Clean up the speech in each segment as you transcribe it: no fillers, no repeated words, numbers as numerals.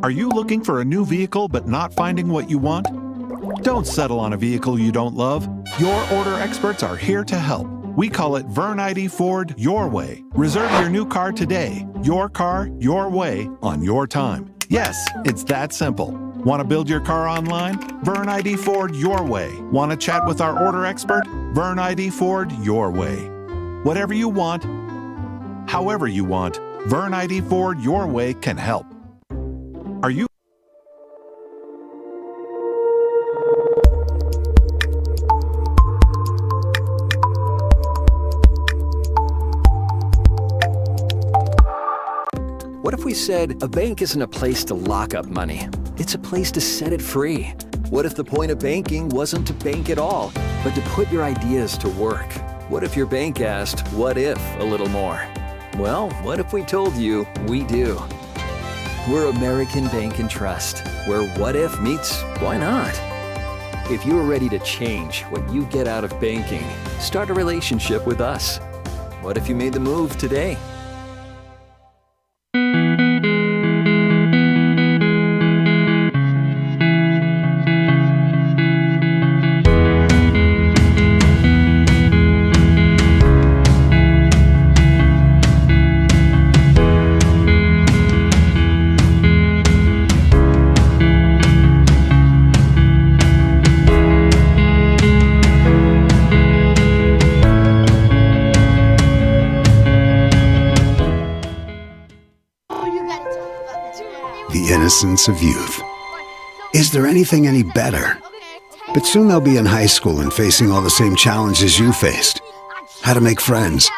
Are you looking for a new vehicle but not finding what you want? Don't settle on a vehicle you don't love. Your order experts are here to help. We call it Vern ID Ford Your Way. Reserve your new car today. Your car, your way, on your time. Yes, it's that simple. Want to build your car online? Vern ID Ford Your Way. Want to chat with our order expert? Vern ID Ford Your Way. Whatever you want, however you want, Vern ID Ford Your Way can help. Are you? What if we said a bank isn't a place to lock up money? It's a place to set it free. What if the point of banking wasn't to bank at all, but to put your ideas to work? What if your bank asked, what if, a little more? Well, what if we told you we do? We're American Bank and Trust, where what if meets why not? If you are ready to change what you get out of banking, start a relationship with us. What if you made the move today? The innocence of youth. Is there anything any better? But soon they'll be in high school and facing all the same challenges you faced. How to make friends,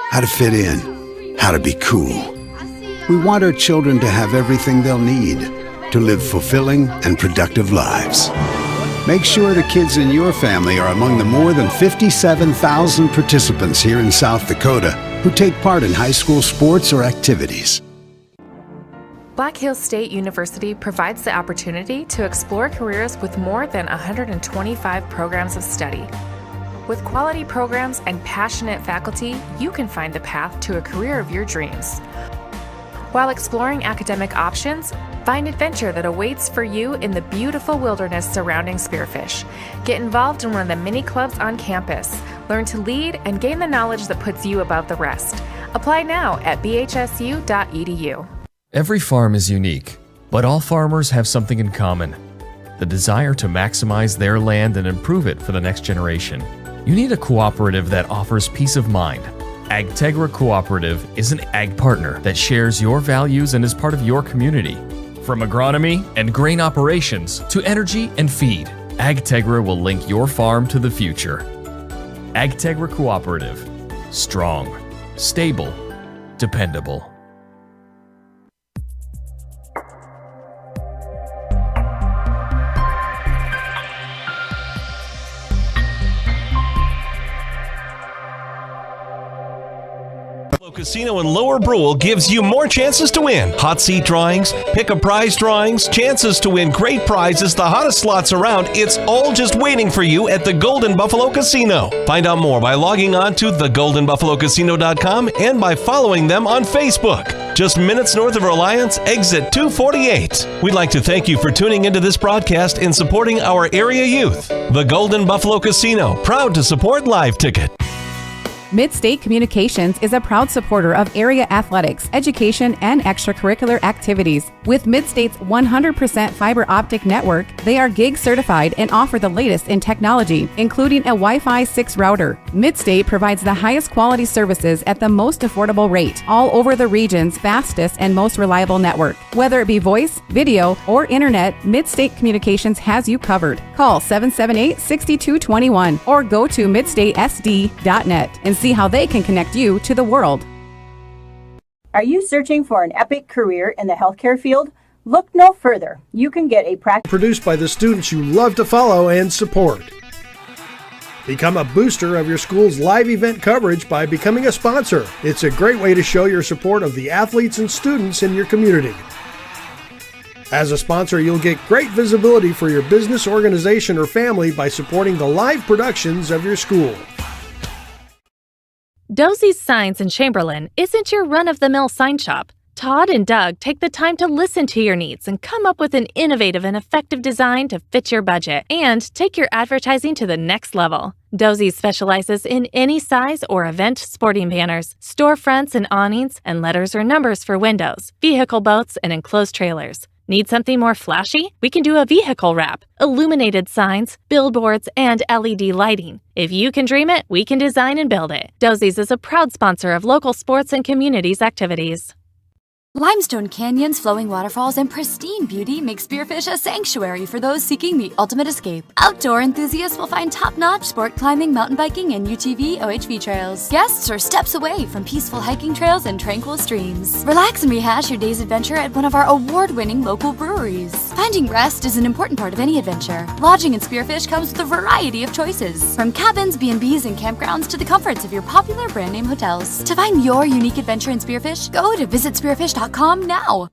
how to fit in, how to be cool. We want our children to have everything they'll need to live fulfilling and productive lives. Make sure the kids in your family are among the more than 57,000 participants here in South Dakota who take part in high school sports or activities. Black Hills State University provides the opportunity to explore careers with more than 125 programs of study. With quality programs and passionate faculty, you can find the path to a career of your dreams. While exploring academic options, find adventure that awaits for you in the beautiful wilderness surrounding Spearfish. Get involved in one of the many clubs on campus. Learn to lead and gain the knowledge that puts you above the rest. Apply now at bhsu.edu. Every farm is unique, but all farmers have something in common: the desire to maximize their land and improve it for the next generation. You need a cooperative that offers peace of mind. AgTegra Cooperative is an ag partner that shares your values and is part of your community. From agronomy and grain operations to energy and feed, AgTegra will link your farm to the future. AgTegra Cooperative. Strong, stable, dependable. Casino in Lower Brule gives you more chances to win. Hot seat drawings, pick a prize drawings, chances to win great prizes, the hottest slots around. It's all just waiting for you at the Golden Buffalo Casino. Find out more by logging on to thegoldenbuffalocasino.com and by following them on Facebook. Just minutes north of Reliance, exit 248. We'd like to thank you for tuning into this broadcast and supporting our area youth. The Golden Buffalo Casino, proud to support Live Ticket. Mid-State Communications is a proud supporter of area athletics, education, and extracurricular activities. With Mid-State's 100% fiber optic network, they are gig certified and offer the latest in technology, including a Wi-Fi 6 router. Mid-State provides the highest quality services at the most affordable rate, all over the region's fastest and most reliable network. Whether it be voice, video, or internet, Mid-State Communications has you covered. Call 778-6221 or go to midstatesd.net and see how they can connect you to the world. Are you searching for an epic career in the healthcare field? Look no further. You can get a practice produced by the students you love to follow and support. Become a booster of your school's live event coverage by becoming a sponsor. It's a great way to show your support of the athletes and students in your community. As a sponsor, you'll get great visibility for your business, organization, or family by supporting the live productions of your school. Dosey's Signs in Chamberlain isn't your run-of-the-mill sign shop. Todd and Doug take the time to listen to your needs and come up with an innovative and effective design to fit your budget and take your advertising to the next level. Dozy specializes in any size or event sporting banners, storefronts and awnings, and letters or numbers for windows, vehicle boats, and enclosed trailers. Need something more flashy? We can do a vehicle wrap, illuminated signs, billboards, and LED lighting. If you can dream it, we can design and build it. Dozy's is a proud sponsor of local sports and communities activities. Limestone canyons, flowing waterfalls, and pristine beauty make Spearfish a sanctuary for those seeking the ultimate escape. Outdoor enthusiasts will find top-notch sport climbing, mountain biking, and UTV OHV trails. Guests are steps away from peaceful hiking trails and tranquil streams. Relax and rehash your day's adventure at one of our award-winning local breweries. Finding rest is an important part of any adventure. Lodging in Spearfish comes with a variety of choices, from cabins, B&Bs, and campgrounds to the comforts of your popular brand-name hotels. To find your unique adventure in Spearfish, go to visitspearfish.com now.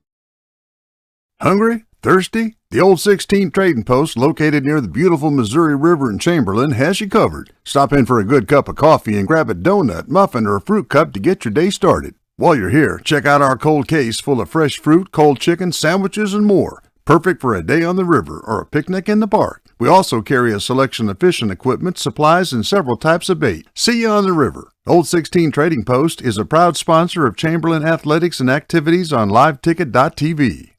Hungry? Thirsty? The Old 16 Trading Post, located near the beautiful Missouri River in Chamberlain, has you covered. Stop in for a good cup of coffee and grab a donut, muffin, or a fruit cup to get your day started. While you're here, check out our cold case full of fresh fruit, cold chicken, sandwiches, and more. Perfect for a day on the river or a picnic in the park. We also carry a selection of fishing equipment, supplies, and several types of bait. See you on the river. Old 16 Trading Post is a proud sponsor of Chamberlain Athletics and Activities on LiveTicket.tv.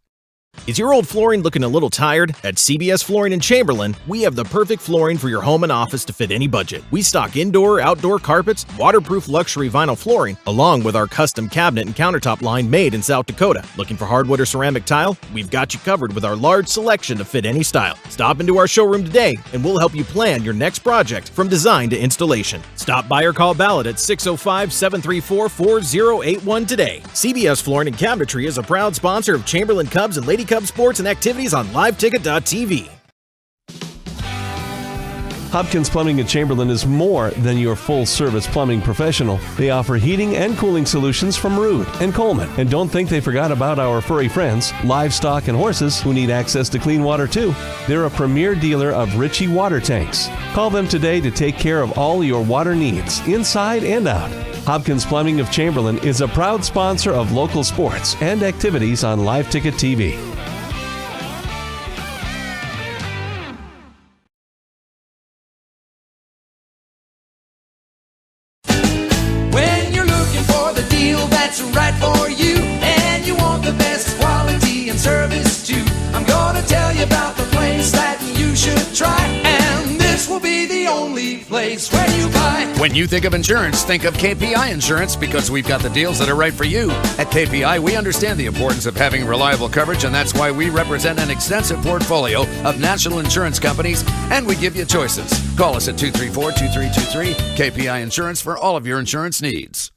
Is your old flooring looking a little tired? At CBS Flooring in Chamberlain, we have the perfect flooring for your home and office to fit any budget. We stock indoor, outdoor carpets, waterproof luxury vinyl flooring, along with our custom cabinet and countertop line made in South Dakota. Looking for hardwood or ceramic tile? We've got you covered with our large selection to fit any style. Stop into our showroom today, and we'll help you plan your next project from design to installation. Stop by or call Belle at 605-734-4081 today. CBS Flooring and Cabinetry is a proud sponsor of Chamberlain Cubs and Lady Cubs sports and activities on LiveTicket.tv. Hopkins Plumbing in Chamberlain is more than your full-service plumbing professional. They offer heating and cooling solutions from Rude and Coleman. And don't think they forgot about our furry friends, livestock and horses who need access to clean water too. They're a premier dealer of Ritchie water tanks. Call them today to take care of all your water needs, inside and out. Hopkins Plumbing of Chamberlain is a proud sponsor of local sports and activities on Live Ticket TV. When you're looking for the deal that's right for you, and you want the best quality and service too, I'm gonna tell you about the place that you should try, and this will be the only place where you buy. When you think of insurance, think of KPI Insurance, because we've got the deals that are right for you. At KPI, we understand the importance of having reliable coverage, and that's why we represent an extensive portfolio of national insurance companies, and we give you choices. Call us at 234-2323, KPI Insurance, for all of your insurance needs.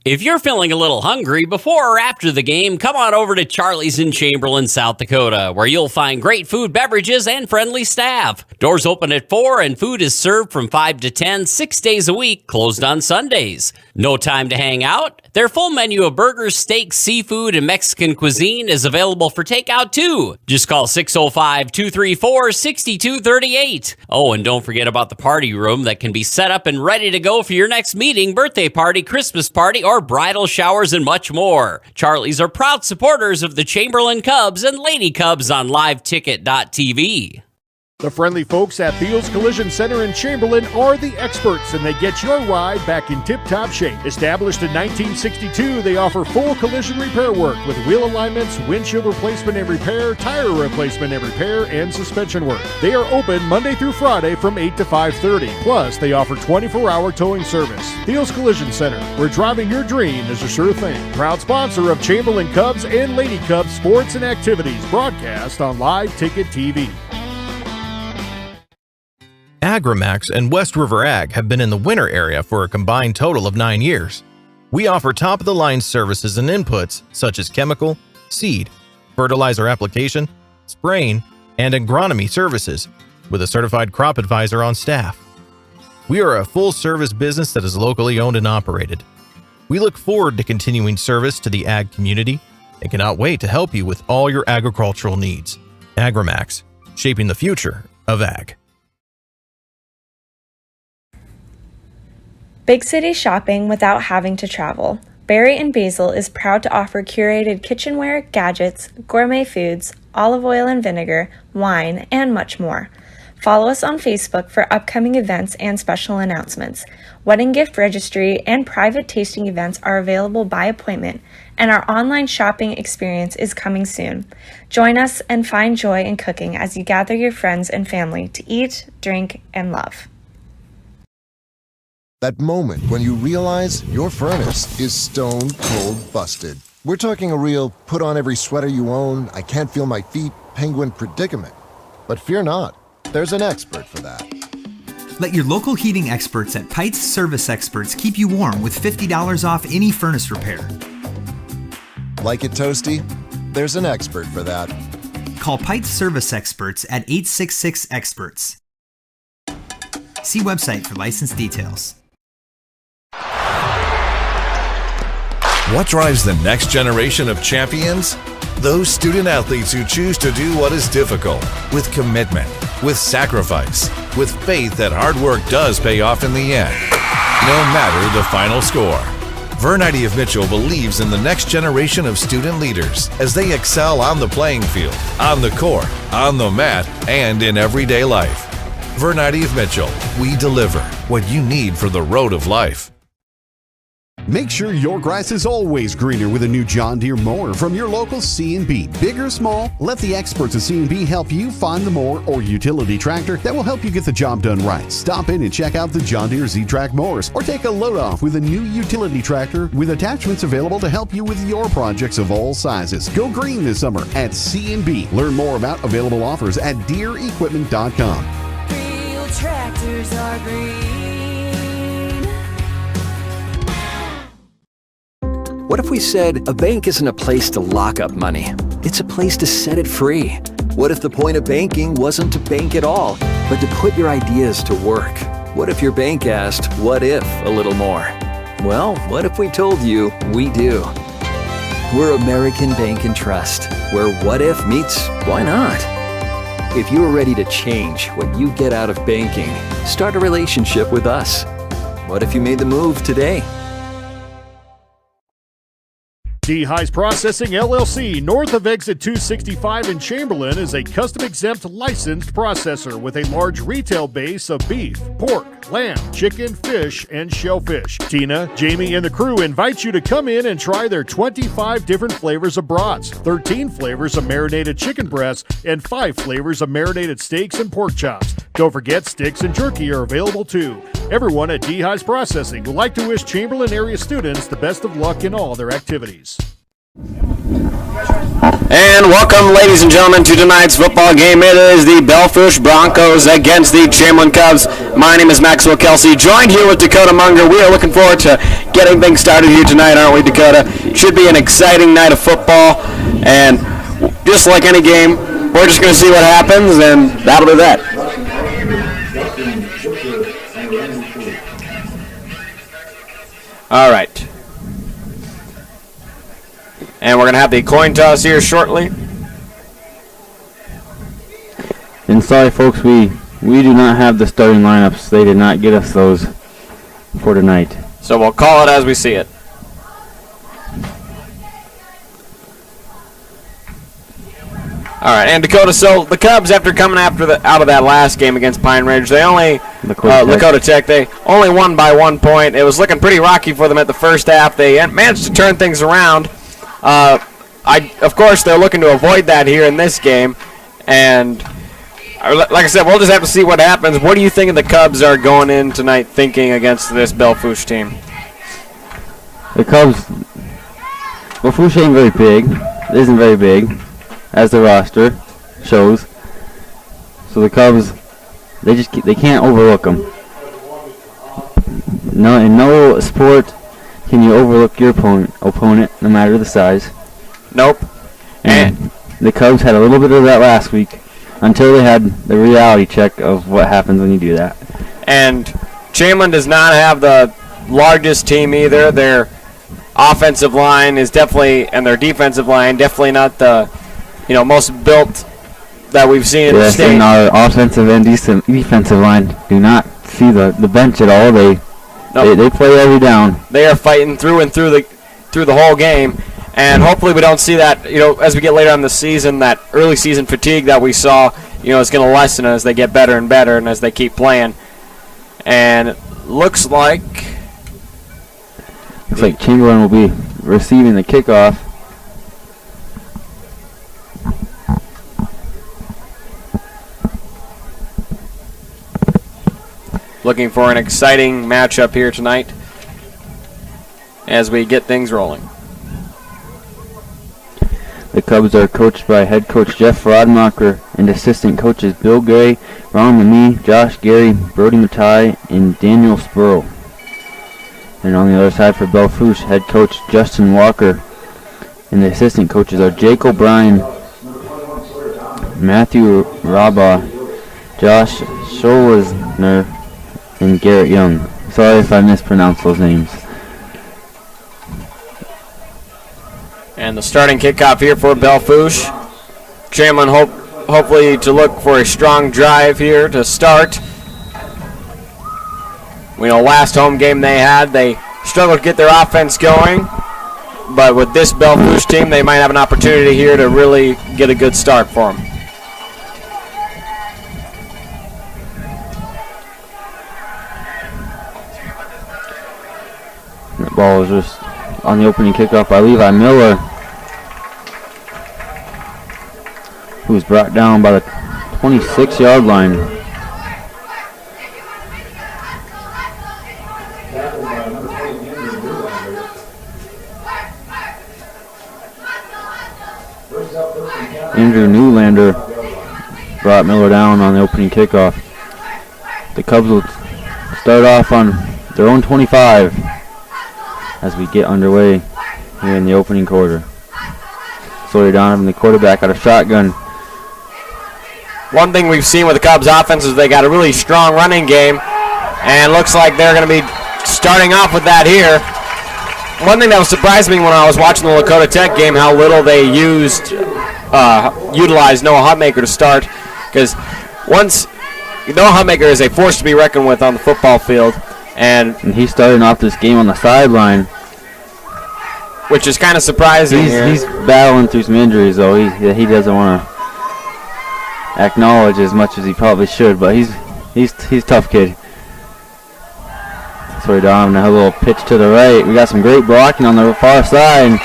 If you're feeling a little hungry before or after the game, come on over to Charlie's in Chamberlain, South Dakota, where you'll find great food, beverages, and friendly staff. Doors open at 4 and food is served from 5 to 10, 6 days a week, closed on Sundays. No time to hang out? Their full menu of burgers, steaks, seafood, and Mexican cuisine is available for takeout too. Just call 605-234-6238. Oh, and don't forget about the party room that can be set up and ready to go for your next meeting, birthday party, Christmas party, or bridal showers, and much more. Charlie's are proud supporters of the Chamberlain Cubs and Lady Cubs on LiveTicket.tv. The friendly folks at Beals Collision Center in Chamberlain are the experts, and they get your ride back in tip-top shape. Established in 1962, they offer full collision repair work with wheel alignments, windshield replacement and repair, tire replacement and repair, and suspension work. They are open Monday through Friday from 8 to 5:30. Plus, they offer 24-hour towing service. Beals Collision Center, where driving your dream is a sure thing. Proud sponsor of Chamberlain Cubs and Lady Cubs sports and activities, broadcast on Live Ticket TV. Agrimax and West River Ag have been in the winter area for a combined total of 9 years. We offer top-of-the-line services and inputs such as chemical, seed, fertilizer application, spraying, and agronomy services with a certified crop advisor on staff. We are a full-service business that is locally owned and operated. We look forward to continuing service to the ag community and cannot wait to help you with all your agricultural needs. Agrimax, shaping the future of ag. Big city shopping without having to travel. Berry & Basil is proud to offer curated kitchenware, gadgets, gourmet foods, olive oil and vinegar, wine, and much more. Follow us on Facebook for upcoming events and special announcements. Wedding gift registry and private tasting events are available by appointment, and our online shopping experience is coming soon. Join us and find joy in cooking as you gather your friends and family to eat, drink, and love. That moment when you realize your furnace is stone cold busted. We're talking a real put on every sweater you own, I can't feel my feet, penguin predicament. But fear not, there's an expert for that. Let your local heating experts at Pites Service Experts keep you warm with $50 off any furnace repair. Like it toasty? There's an expert for that. Call Pites Service Experts at 866-EXPERTS. See website for license details. What drives the next generation of champions? Those student athletes who choose to do what is difficult with commitment, with sacrifice, with faith that hard work does pay off in the end, no matter the final score. Vernite of Mitchell believes in the next generation of student leaders as they excel on the playing field, on the court, on the mat, and in everyday life. Vernite of Mitchell, we deliver what you need for the road of life. Make sure your grass is always greener with a new John Deere mower from your local C&B. Big or small, let the experts at C&B help you find the mower or utility tractor that will help you get the job done right. Stop in and check out the John Deere Z-Track mowers or take a load off with a new utility tractor with attachments available to help you with your projects of all sizes. Go green this summer at C&B. Learn more about available offers at DeereEquipment.com. Real tractors are green. What if we said a bank isn't a place to lock up money? It's a place to set it free. What if the point of banking wasn't to bank at all, but to put your ideas to work? What if your bank asked, what if a little more? Well, what if we told you we do? We're American Bank and Trust, where what if meets why not? If you're ready to change what you get out of banking, start a relationship with us. What if you made the move today? D-Highs Processing LLC, north of exit 265 in Chamberlain, is a custom-exempt licensed processor with a large retail base of beef, pork, lamb, chicken, fish, and shellfish. Tina, Jamie, and the crew invite you to come in and try their 25 different flavors of brats, 13 flavors of marinated chicken breasts, and 5 flavors of marinated steaks and pork chops. Don't forget, sticks and jerky are available too. Everyone at D-Highs Processing would like to wish Chamberlain area students the best of luck in all their activities. And welcome, ladies and gentlemen, to tonight's football game. It is the Fourche Broncos against the Chamberlain Cubs. My name is Maxwell Kelsey, joined here with Dakota Munger. We are looking forward to getting things started here tonight, aren't we, Dakota? Should be an exciting night of football, and just like any game, we're just going to see what happens, and that'll be that. All right. And we're going to have the coin toss here shortly. And sorry, folks, we do not have the starting lineups. They did not get us those for tonight. So we'll call it as we see it. All right, and Dakota, so the Cubs, after coming out of that last game against Pine Ridge, they only Lakota Tech, they only won by 1 point. It was looking pretty rocky for them at the first half. They managed to turn things around. Of course, they're looking to avoid that here in this game, and like I said, we'll just have to see what happens. What do you think the Cubs are going in tonight thinking against this Fourche team? The Cubs, Fourche ain't very big. It isn't very big, as the roster shows. So the Cubs, they can't overlook them. No, in no sport can you overlook your opponent, no matter the size. Nope. And the Cubs had a little bit of that last week, until they had the reality check of what happens when you do that. And Chamberlain does not have the largest team either. Their offensive line is definitely, and their defensive line, definitely not the most built that we've seen in the state. And our offensive and defensive line do not see the bench at all. They play every down. They are fighting through and through through the whole game. And hopefully we don't see that, as we get later on in the season, that early season fatigue that we saw, is going to lessen as they get better and better and as they keep playing. And looks like Chamberlain will be receiving the kickoff. Looking for an exciting matchup here tonight as we get things rolling. The Cubs are coached by head coach Jeff Rodmacher and assistant coaches Bill Gray, Ron Mamie, Josh Gary, Brody Matai, and Daniel Spurl. And on the other side for Belle Fourche, head coach Justin Walker, and the assistant coaches are Jake O'Brien, Matthew Rabah, Josh Scholesner, and Garrett Young. Sorry if I mispronounced those names. And the starting kickoff here for Belle Fourche. Chamberlain hopefully to look for a strong drive here to start. We know last home game they had, they struggled to get their offense going. But with this Belle Fourche team, they might have an opportunity here to really get a good start for them. The ball was just on the opening kickoff by Levi Miller, who was brought down by the 26-yard line. Andrew Newlander brought Miller down on the opening kickoff. The Cubs will start off on their own 25 as we get underway here in the opening quarter. Sawyer Donovan, the quarterback, out of shotgun. One thing we've seen with the Cubs offense is they got a really strong running game, and looks like they're going to be starting off with that here. One thing that was surprising me when I was watching the Lakota Tech game, how little they utilized Noah Hutmaker to start, because once Noah Hutmaker is a force to be reckoned with on the football field. And he's starting off this game on the sideline, which is kind of surprising. He's battling through some injuries, though. He doesn't want to acknowledge as much as he probably should, but he's a tough kid. Sorry, Dom. Now a little pitch to the right. We got some great blocking on the far side.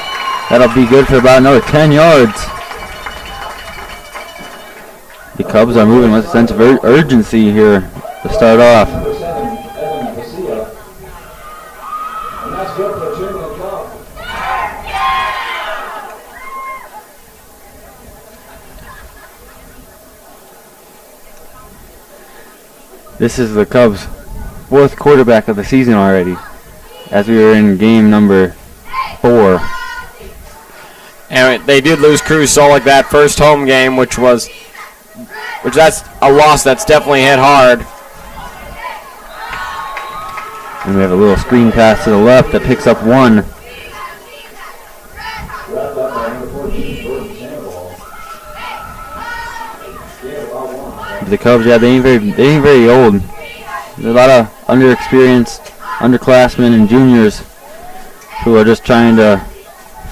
That'll be good for about another 10 yards. The Cubs are moving with a sense of urgency here to start off. This is the Cubs' fourth quarterback of the season already, as we are in game number 4. And they did lose Cruz Solik that first home game, which that's a loss that's definitely hit hard. And we have a little screen pass to the left that picks up 1. The Cubs, they ain't very old. There's a lot of underexperienced underclassmen and juniors who are just trying to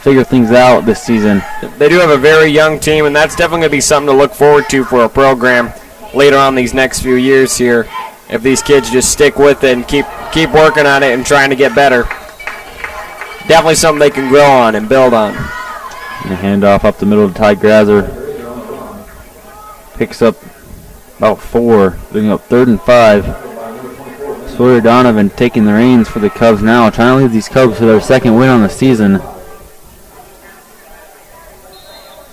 figure things out this season. They do have a very young team, and that's definitely going to be something to look forward to for a program later on these next few years here. If these kids just stick with it and keep working on it and trying to get better. Definitely something they can grow on and build on. And a handoff up the middle to Ty Grazer. Picks up about 4, bringing up 3rd and 5. Sawyer Donovan taking the reins for the Cubs now, trying to lead these Cubs to their second win on the season.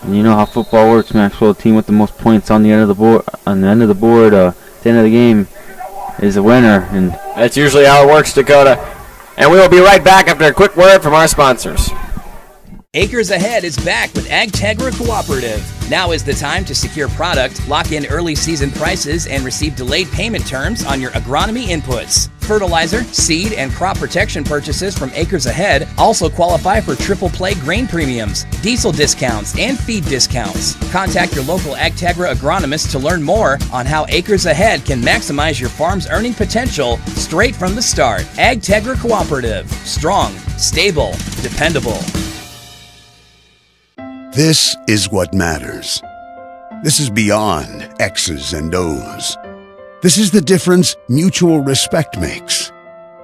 And you know how football works, Maxwell. The team with the most points on the end of the board, at the end of the game, is a winner. And that's usually how it works, Dakota. And we will be right back after a quick word from our sponsors. Acres Ahead is back with AgTegra Cooperative. Now is the time to secure product, lock in early season prices, and receive delayed payment terms on your agronomy inputs. Fertilizer, seed, and crop protection purchases from Acres Ahead also qualify for triple play grain premiums, diesel discounts, and feed discounts. Contact your local AgTegra agronomist to learn more on how Acres Ahead can maximize your farm's earning potential straight from the start. AgTegra Cooperative. Strong, stable, dependable. This is what matters. This is beyond X's and O's. This is the difference mutual respect makes.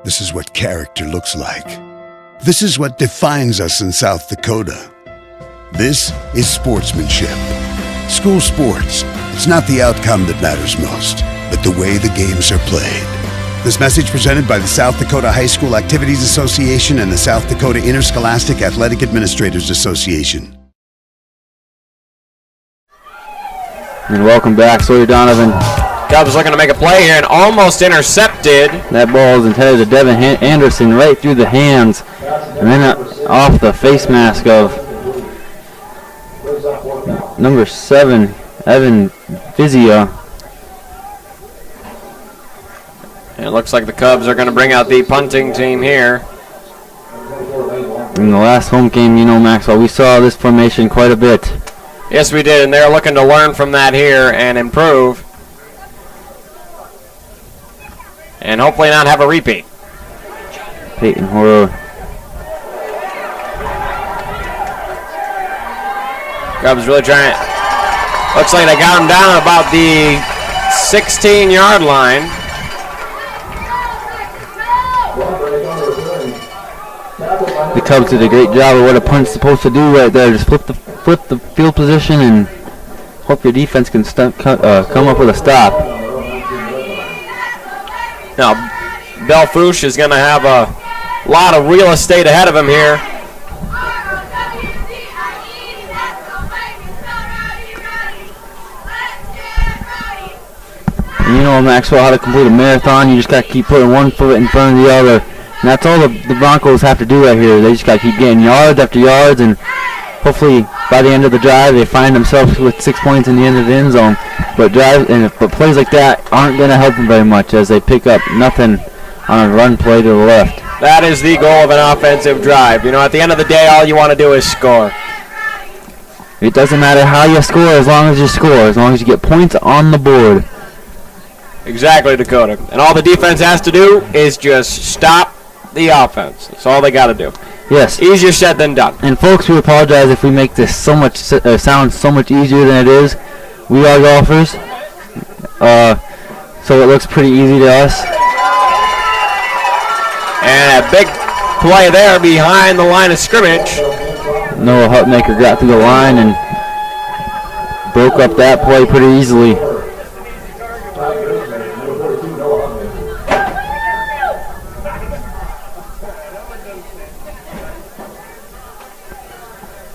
This is what character looks like. This is what defines us in South Dakota. This is sportsmanship. School sports, it's not the outcome that matters most, but the way the games are played. This message presented by the South Dakota High School Activities Association and the South Dakota Interscholastic Athletic Administrators Association. And welcome back, Sawyer Donovan. Cubs looking to make a play here and almost intercepted. That ball is intended to Devin Anderson right through the hands. And then off the face mask of number 7, Evan Vizia. It looks like the Cubs are going to bring out the punting team here. In the last home game, Maxwell, we saw this formation quite a bit. Yes, we did, and they're looking to learn from that here and improve. And hopefully not have a repeat. Peyton Horror. Cubs really trying. Looks like they got him down about the 16-yard line. The Cubs did a great job of what a punt's supposed to do right there. Just flip the field position and hope your defense can come up with a stop. Now, Belle Fourche is going to have a lot of real estate ahead of him here. And Maxwell, how to complete a marathon, you just got to keep putting one foot in front of the other. And that's all the Broncos have to do right here. They just got to keep getting yards after yards, and hopefully by the end of the drive they find themselves with 6 points in the end of the end zone. But plays like that aren't going to help them very much as they pick up nothing on a run play to the left. That is the goal of an offensive drive. At the end of the day, all you want to do is score. It doesn't matter how you score as long as you score, as long as you get points on the board. Exactly, Dakota. And all the defense has to do is just stop the offense. That's all they got to do. Yes. Easier said than done. And folks, we apologize if we make this sound so much easier than it is. We are golfers, so it looks pretty easy to us. And a big play there behind the line of scrimmage. Noah Hutmaker got through the line and broke up that play pretty easily.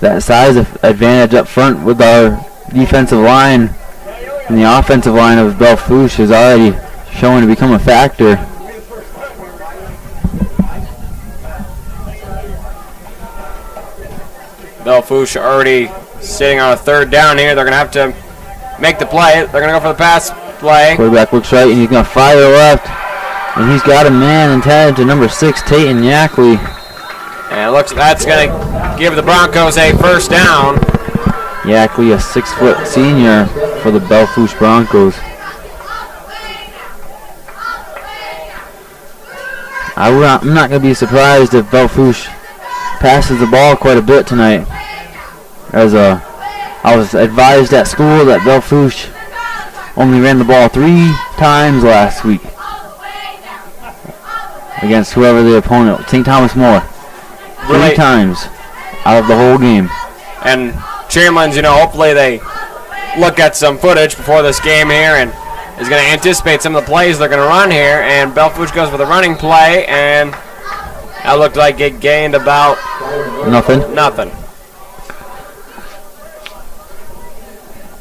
That size advantage up front with our defensive line and the offensive line of Belle Fourche is already showing to become a factor. Belle Fourche already sitting on a third down here. They're going to have to make the play. They're going to go for the pass play. Quarterback looks right, and he's going to fire left. And he's got a man intended to number 6, Tayton Yackley. And it looks like that's going to give the Broncos a first down. Yackley, a 6-foot senior for the Belle Fourche Broncos. I'm not going to be surprised if Belle Fourche passes the ball quite a bit tonight. As I was advised at school that Belle Fourche only ran the ball 3 times last week against whoever the opponent, St. Thomas More. Really? 3 times out of the whole game. And Chamberlain's, hopefully they look at some footage before this game here and is going to anticipate some of the plays they're going to run here. And Belle Fourche goes with a running play, and that looked like it gained about nothing.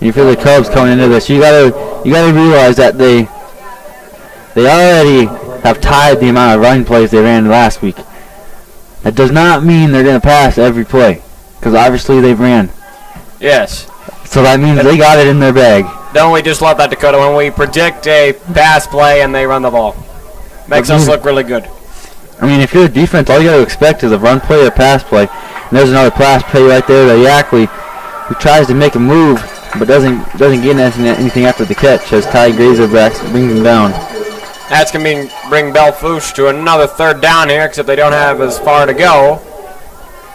You feel the Cubs coming into this. You gotta realize that they already have tied the amount of running plays they ran last week. That does not mean they're going to pass every play. Because obviously they ran. Yes. So that means they got it in their bag. Don't we just love that, Dakota, when we predict a pass play and they run the ball. Makes us look really good. I mean, if you're a defense, all you got to expect is a run play or a pass play. And there's another pass play right there to Yackley, who tries to make a move, but doesn't get anything after the catch as Ty Grazerback brings him down. That's going to bring Belle Fourche to another third down here, except they don't have as far to go.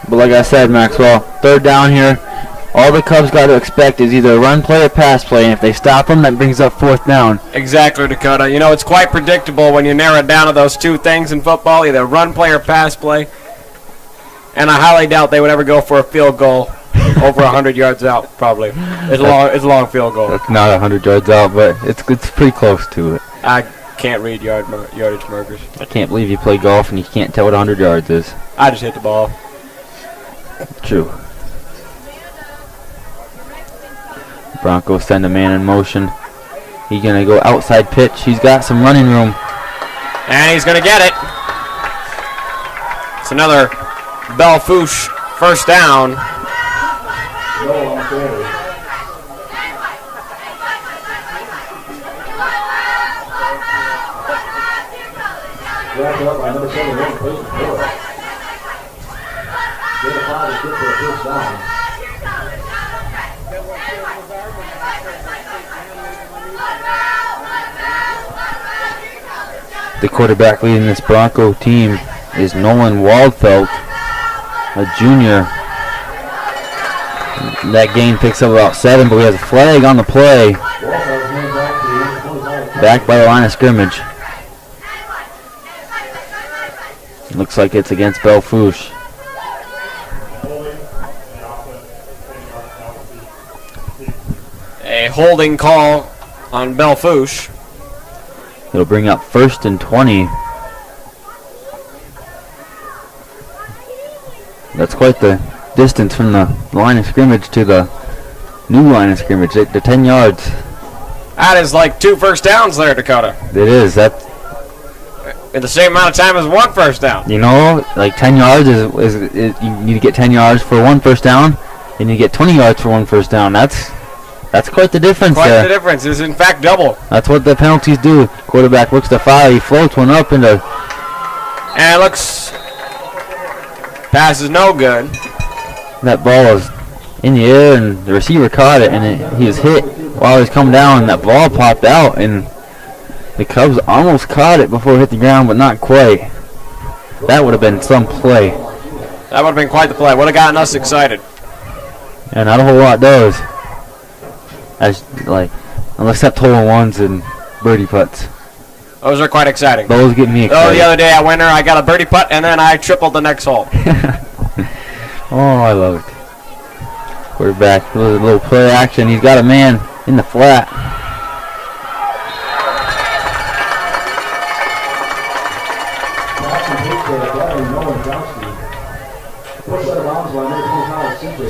But like I said, Maxwell, third down here, all the Cubs got to expect is either a run play or pass play, and if they stop them, that brings up fourth down. Exactly, Dakota. You know, it's quite predictable when you narrow it down to those two things in football, either run play or pass play. And I highly doubt they would ever go for a field goal over 100 yards out, probably. It's a long field goal. It's not 100 yards out, but it's pretty close to it. I can't read yardage markers. I can't believe you play golf and you can't tell what 100 yards is. I just hit the ball. True. Broncos send a man in motion. He's going to go outside pitch. He's got some running room. And he's going to get it. It's another Belle Fourche first down. The quarterback leading this Bronco team is Nolan Waldfeld, a junior. That gain picks up about 7, but we have a flag on the play. Back by the line of scrimmage. Looks like it's against Belle Fourche. A holding call on Belle Fourche. It'll bring up 1st and 20. That's quite the distance from the line of scrimmage to the new line of scrimmage, the 10 yards. That is like 2 first downs there, Dakota. It is. That's in the same amount of time as 1 first down. You know, like 10 yards is you need to get 10 yards for 1 first down, and you get 20 yards for 1 first down. That's quite the difference Quite there. the difference. It's in fact double. That's what the penalties do. Quarterback looks to fire. He floats one up into. And it looks. Pass is no good. That ball was in the air, and the receiver caught it, and he was hit while he was coming down, and that ball popped out, and the Cubs almost caught it before it hit the ground, but not quite. That would have been some play. That would have been quite the play. Would have gotten us excited. And not a whole lot does. Except hole-in-ones and birdie putts. Those are quite exciting. Those get me excited. Oh, the other day at Winter, I got a birdie putt, and then I tripled the next hole. Oh, I love it. Quarterback, a little play action. He's got a man in the flat.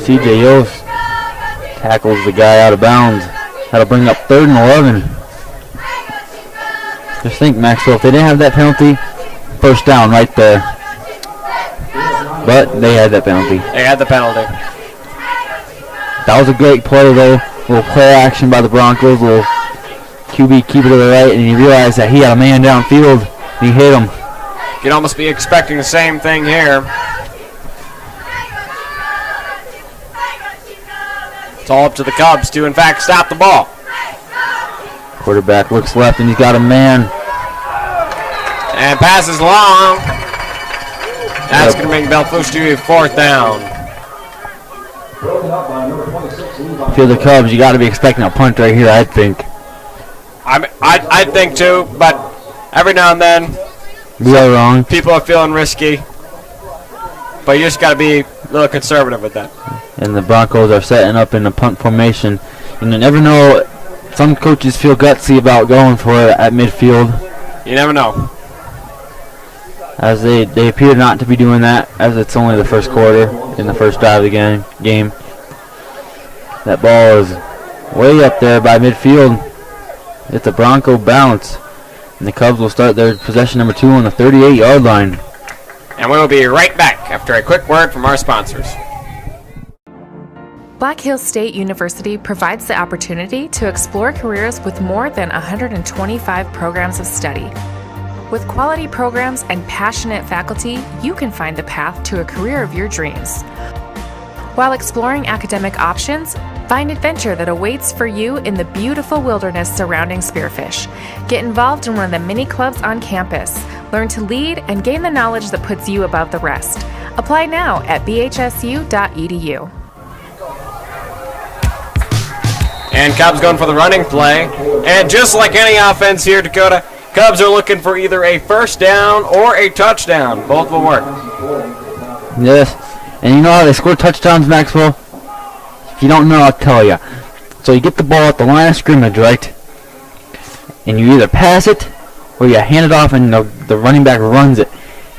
CJ Yost tackles the guy out of bounds. That'll bring up 3rd and 11. Just think, Maxwell, if they didn't have that penalty, first down right there. But they had that penalty. They had the penalty. That was a great play, though. Little play action by the Broncos. Little QB keep it to the right, and he realized that he had a man downfield. And he hit him. You'd almost be expecting the same thing here. It's all up to the Cubs to, in fact, stop the ball. Quarterback looks left, and he's got a man. And passes long. That's going to bring Belle Fourche to a 4th down. If you're the Cubs, you got to be expecting a punt right here, I think. I think too, but every now and then, we are wrong. People are feeling risky, but you just got to be a little conservative with that. And the Broncos are setting up in the punt formation. And you never know, some coaches feel gutsy about going for it at midfield. You never know. As they appear not to be doing that, as it's only the first quarter in the first drive of the game. That ball is way up there by midfield. It's a Bronco bounce. And the Cubs will start their possession number 2 on the 38-yard line. And we will be right back after a quick word from our sponsors. Black Hills State University provides the opportunity to explore careers with more than 125 programs of study. With quality programs and passionate faculty, you can find the path to a career of your dreams. While exploring academic options, find adventure that awaits for you in the beautiful wilderness surrounding Spearfish. Get involved in one of the many clubs on campus. Learn to lead and gain the knowledge that puts you above the rest. Apply now at bhsu.edu. And Cubs going for the running play. And just like any offense here, Dakota, Cubs are looking for either a first down or a touchdown. Both will work. Yes. And you know how they score touchdowns, Maxwell? If you don't know, I'll tell you. So you get the ball at the line of scrimmage, right? And you either pass it or you hand it off and the running back runs it.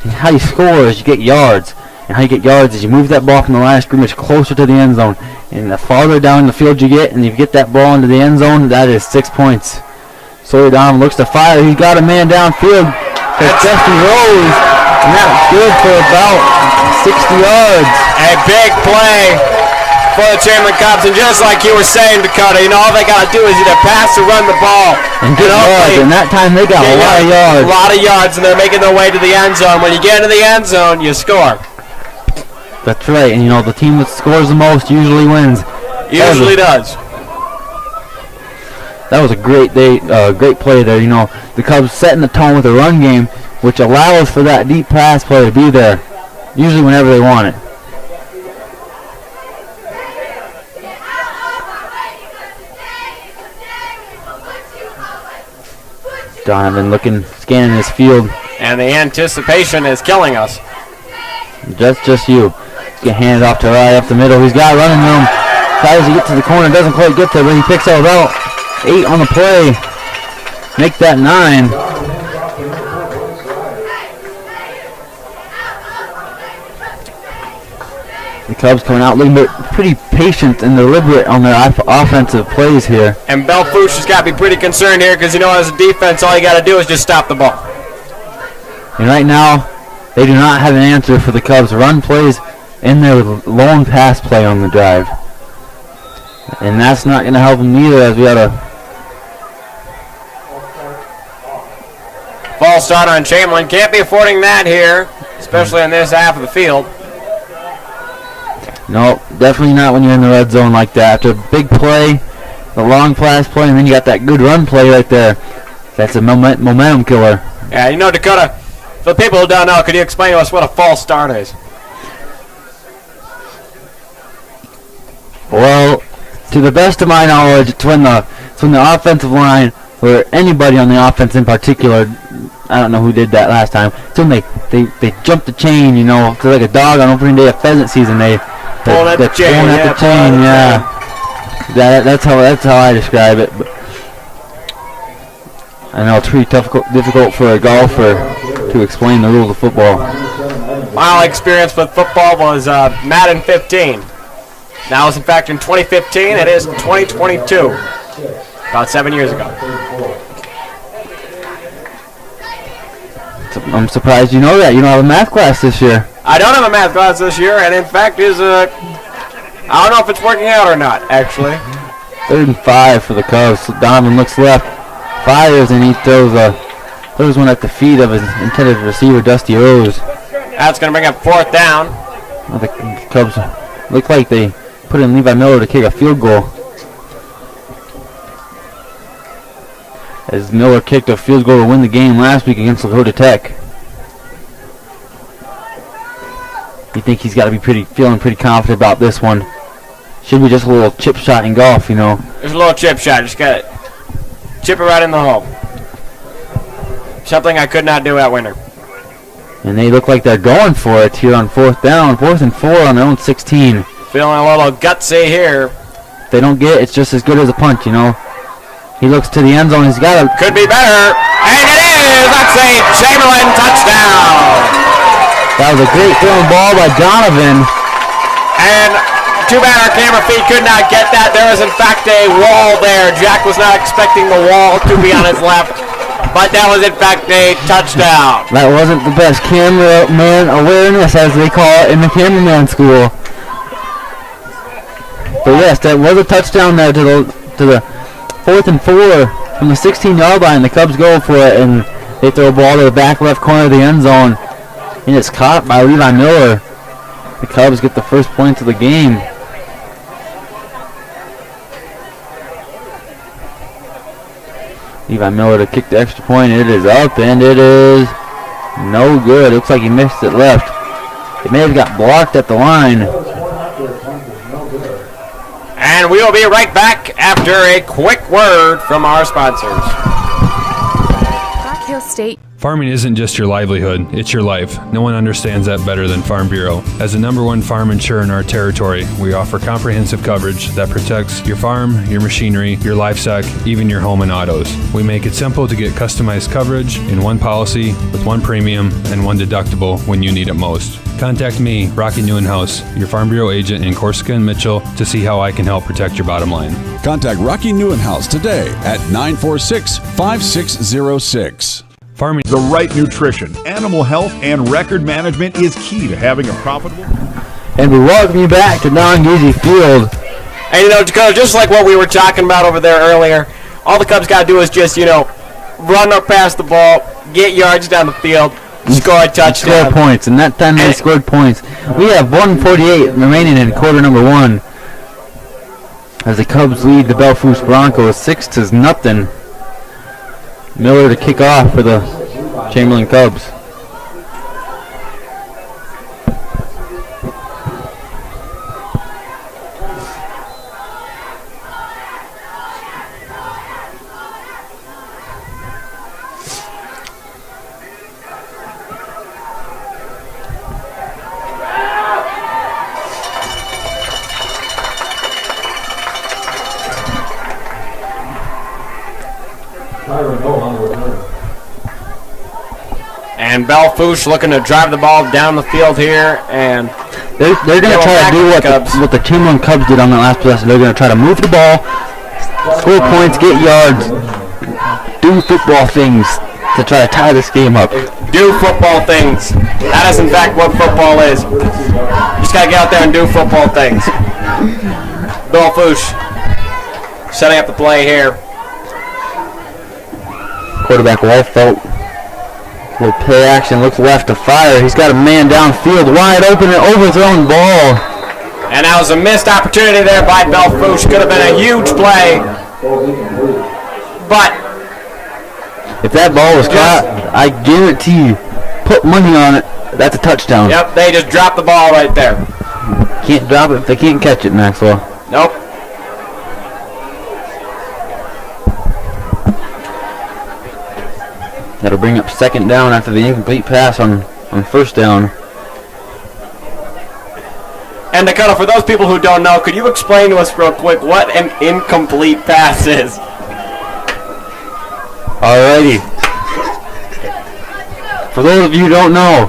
And how you score is you get yards. And how you get yards is you move that ball from the line of scrimmage closer to the end zone. And the farther down the field you get, and you get that ball into the end zone, that is 6 points. Sawyer Donovan looks to fire. He's got a man downfield. It's Justin Rose. And that's good for about 60 yards. A big play for the Chamberlain Cubs. And just like you were saying, Dakota, all they got to do is either pass or run the ball. And get yards. And that time they got a lot of yards. A lot of yards, and they're making their way to the end zone. When you get into the end zone, you score. That's right, and the team that scores the most usually wins. Usually does. That was a great play there. The Cubs setting the tone with a run game, which allows for that deep pass play to be there, usually whenever they want it. Donovan scanning his field. And the anticipation is killing us. That's just you. Get handed off to right up the middle. He's got running room. Tries to get to the corner. Doesn't quite get there, but he picks up about 8 on the play. Make that 9. The Cubs coming out looking pretty patient and deliberate on their offensive plays here. And Belle Fourche has got to be pretty concerned here because, as a defense, all you got to do is just stop the ball. And right now, they do not have an answer for the Cubs' run plays in their long pass play on the drive. And that's not going to help them either, as we got a false start on Chamberlain. Can't be affording that here, especially in this half of the field. No, definitely not when you're in the red zone like that. After a big play, the long pass play, and then you got that good run play right there. That's a momentum killer. Yeah, Dakota, for the people who don't know, could you explain to us what a false start is? Well, to the best of my knowledge, it's when the offensive line, or anybody on the offense in particular, I don't know who did that last time, it's when they jump the chain, it's like a dog on opening day of pheasant season. They're pulling at the chain, yeah. That's how I describe it. But I know it's pretty difficult for a golfer to explain the rules of football. My experience with football was Madden 15. That was, in fact, in 2015. It is 2022. About 7 years ago. I'm surprised you know that. You don't have a math class this year. I don't have a math class this year, and in fact, I don't know if it's working out or not, actually. 3rd and 5 for the Cubs. Donovan looks left, fires, and he throws one at the feet of his intended receiver, Dusty Rose. That's going to bring up 4th down. Well, the Cubs look like they put in Levi Miller to kick a field goal. As Miller kicked a field goal to win the game last week against Lakota Tech. You think he's got to be feeling pretty confident about this one. Should be just a little chip shot in golf, There's a little chip shot. Just got to chip it right in the hole. Something I could not do at Winter. And they look like they're going for it here on 4th down. 4th and 4 on their own 16. Feeling a little gutsy here. If they don't get it, it's just as good as a punt, He looks to the end zone. He's got a... Could be better. And it is! That's a Chamberlain touchdown! That was a great thrown ball by Donovan. And too bad our camera feed could not get that. There is, in fact, a wall there. Jack was not expecting the wall to be on his left. But that was, in fact, a touchdown. That wasn't the best cameraman awareness, as they call it in the cameraman school. But yes, that was a touchdown there to the 4th and 4 from the 16-yard line. The Cubs go for it, and they throw a ball to the back left corner of the end zone, and it's caught by Levi Miller. The Cubs get the first points of the game. Levi Miller to kick the extra point. It is up, and it is no good. Looks like he missed it left. It may have got blocked at the line. And we will be right back after a quick word from our sponsors. Black Hills State. Farming isn't just your livelihood, it's your life. No one understands that better than Farm Bureau. As the #1 farm insurer in our territory, we offer comprehensive coverage that protects your farm, your machinery, your livestock, even your home and autos. We make it simple to get customized coverage in one policy with one premium and one deductible when you need it most. Contact me, Rocky Newenhouse, your Farm Bureau agent in Corsica and Mitchell, to see how I can help protect your bottom line. Contact Rocky Newenhouse today at 946-5606. Farming. The right nutrition, animal health, and record management is key to having a profitable. And we welcome you back to Non-Easy Field. And you know, Dakota, just like what we were talking about over there earlier, all the Cubs got to do is just, run up past the ball, get yards down the field, score a touchdown. Score points, and that time they scored points. We have 1:48 remaining in quarter number 1. As the Cubs lead the Belle Fourche Broncos 6-0. Miller to kick off for the Chamberlain Cubs. And Belle Fourche looking to drive the ball down the field here, and they're going to try to do what the Chamberlain Cubs did on that last possession. They're going to try to move the ball, score points, get yards, do football things to try to tie this game up. Do football things. That is in fact what football is. You just got to get out there and do football things. Belle Fourche setting up the play here. Quarterback Walfelt. Little play action, looks left to fire. He's got a man downfield, wide open and overthrown ball. And that was a missed opportunity there by Belle Fourche. Could have been a huge play. But if that ball was caught, I guarantee you, put money on it, that's a touchdown. Yep, they just dropped the ball right there. Can't drop it if they can't catch it, Maxwell. Nope. That'll bring up second down after the incomplete pass on first down. And Dakota, for those people who don't know, could you explain to us real quick what an incomplete pass is? Alrighty. For those of you who don't know,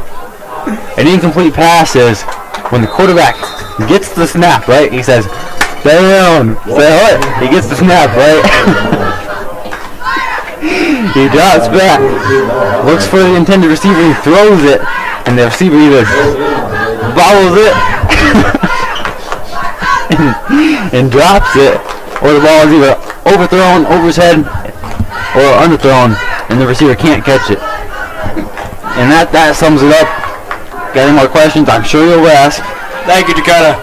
an incomplete pass is when the quarterback gets the snap, right? He says, stay down, stay what? He gets the snap, right? He drops back, looks for the intended receiver, he throws it, and the receiver either bobbles it and drops it, or the ball is either overthrown over his head or underthrown, and the receiver can't catch it. And that sums it up. Got any more questions? I'm sure you'll ask. Thank you, Dakota.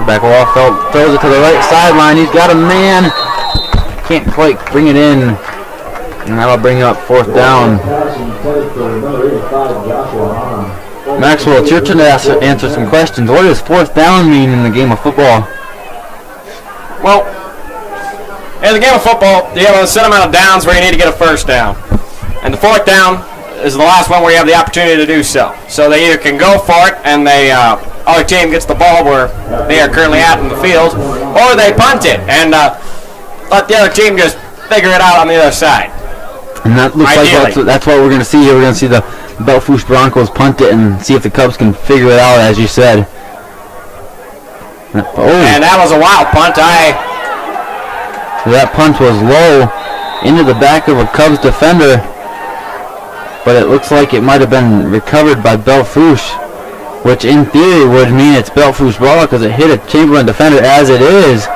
Back Walfelt throws it to the right sideline. He's got a man. Can't quite bring it in. And that'll bring up fourth down. Maxwell, it's your turn to answer some questions. What does fourth down mean in the game of football? Well, in the game of football, you have a set amount of downs where you need to get a first down. And the fourth down is the last one where you have the opportunity to do so. So they either can go for it and they other team gets the ball where they are currently at in the field, or they punt it and let the other team just figure it out on the other side. And that looks like that's what we're going to see here. We're going to see the Belle Fourche Broncos punt it and see if the Cubs can figure it out, as you said. And that was a wild punt. That punt was low into the back of a Cubs defender. but it looks like it might have been recovered by Belle Fourche, which in theory would mean it's Belle Fourche ball because it hit a Chamberlain defender as it is.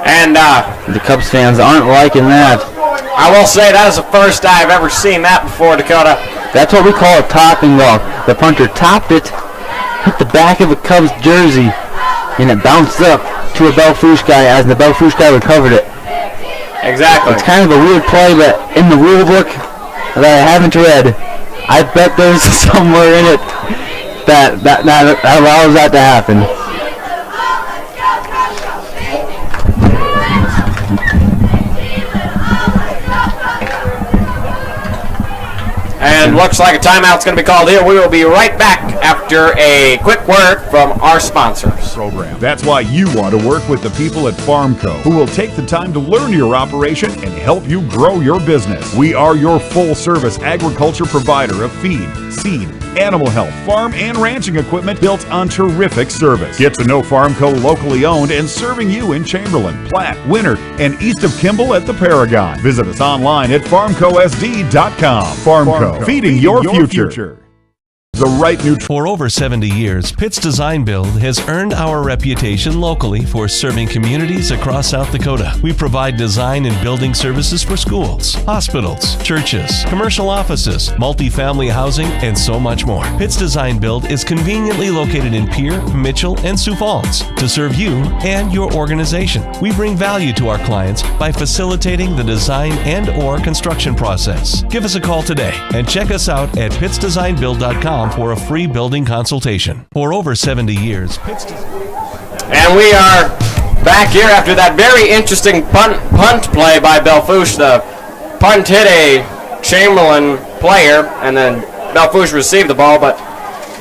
And the Cubs fans aren't liking that. I will say that is the first I've ever seen that before, Dakota. That's what we call a topping golf. The punter topped it, hit the back of a Cubs jersey, and it bounced up to a Belle Fourche guy as the Belle Fourche guy recovered it. Exactly. It's kind of a weird play, but in the rule book that I haven't read, I bet there's somewhere in it that allows that to happen. And looks like a timeout's going to be called here. We will be right back after a quick word from our sponsors. Program. That's why you want to work with the people at Farmco, who will take the time to learn your operation and help you grow your business. We are your full-service agriculture provider of feed, seed, animal health, farm, and ranching equipment built on terrific service. Get to know Farmco locally owned and serving you in Chamberlain, Platte, Winter, and east of Kimball at the Paragon. Visit us online at farmcosd.com. Farmco, feeding your future. The right new. For over 70 years, Pitt's Design Build has earned our reputation locally for serving communities across South Dakota. We provide design and building services for schools, hospitals, churches, commercial offices, multifamily housing, and so much more. Pitt's Design Build is conveniently located in Pierre, Mitchell, and Sioux Falls to serve you and your organization. We bring value to our clients by facilitating the design and/or construction process. Give us a call today and check us out at pittsdesignbuild.com for a free building consultation. For over 70 years, And we are back here after that very interesting punt play by Belle Fourche. The punt hit a Chamberlain player, and then Belle Fourche received the ball, but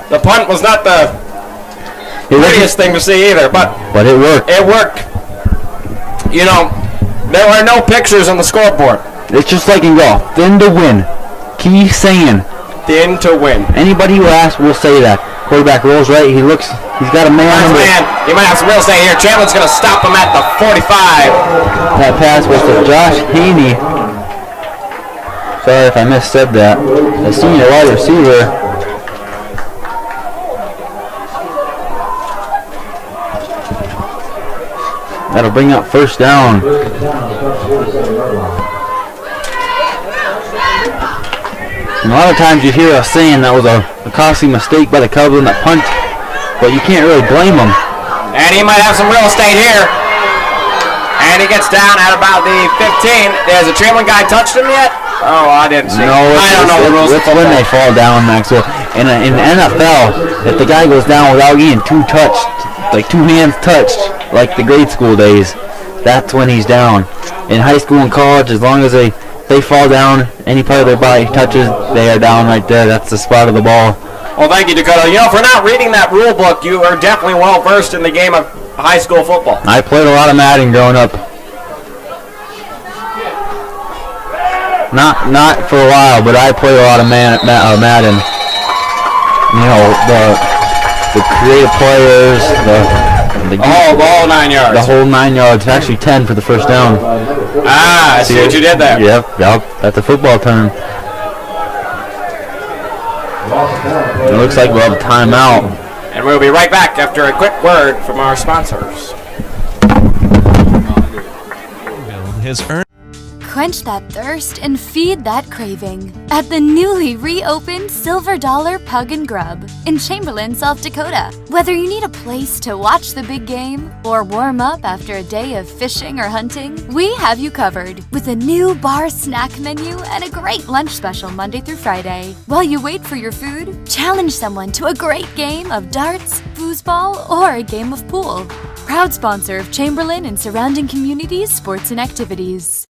the punt was not the prettiest thing to see either. But it worked. It worked. You know, there are no pictures on the scoreboard. It's just like in golf. Thin to win. Keep saying. Thin to win. Anybody who asks will say that. Quarterback rolls right. He's got a man. He might have some real estate here. Chamberlain's going to stop him at the 45. That pass was to Josh Haney. Sorry if I missaid that. The senior wide receiver. That'll bring up first down. And a lot of times you hear us saying that was a costly mistake by the Cubs on that punt, but you can't really blame them. And he might have some real estate here. And he gets down at about the 15. Has the Chamberlain guy touched him yet? Oh, I didn't see. I don't know the rules. It's when they fall down, Maxwell. In the NFL, if the guy goes down without getting two hands touched, like the grade school days, that's when he's down. In high school and college, as long as they fall down, any part of their body touches, they are down right there. That's the spot of the ball. Well, thank you, Dakota. You know, for not reading that rule book, you are definitely well versed in the game of high school football. I played a lot of Madden growing up. Not for a while, but I played a lot of Madden. You know, the creative players, the whole 9 yards. The whole 9 yards. Actually 10 for the first down. I see what you did there. Yep. That's a football term. It looks like we'll have a timeout. And we'll be right back after a quick word from our sponsors. Has earned. Quench that thirst and feed that craving at the newly reopened Silver Dollar Pug and Grub in Chamberlain, South Dakota. Whether you need a place to watch the big game or warm up after a day of fishing or hunting, we have you covered with a new bar snack menu and a great lunch special Monday through Friday. While you wait for your food, challenge someone to a great game of darts, foosball, or a game of pool. Proud sponsor of Chamberlain and surrounding communities, sports and activities.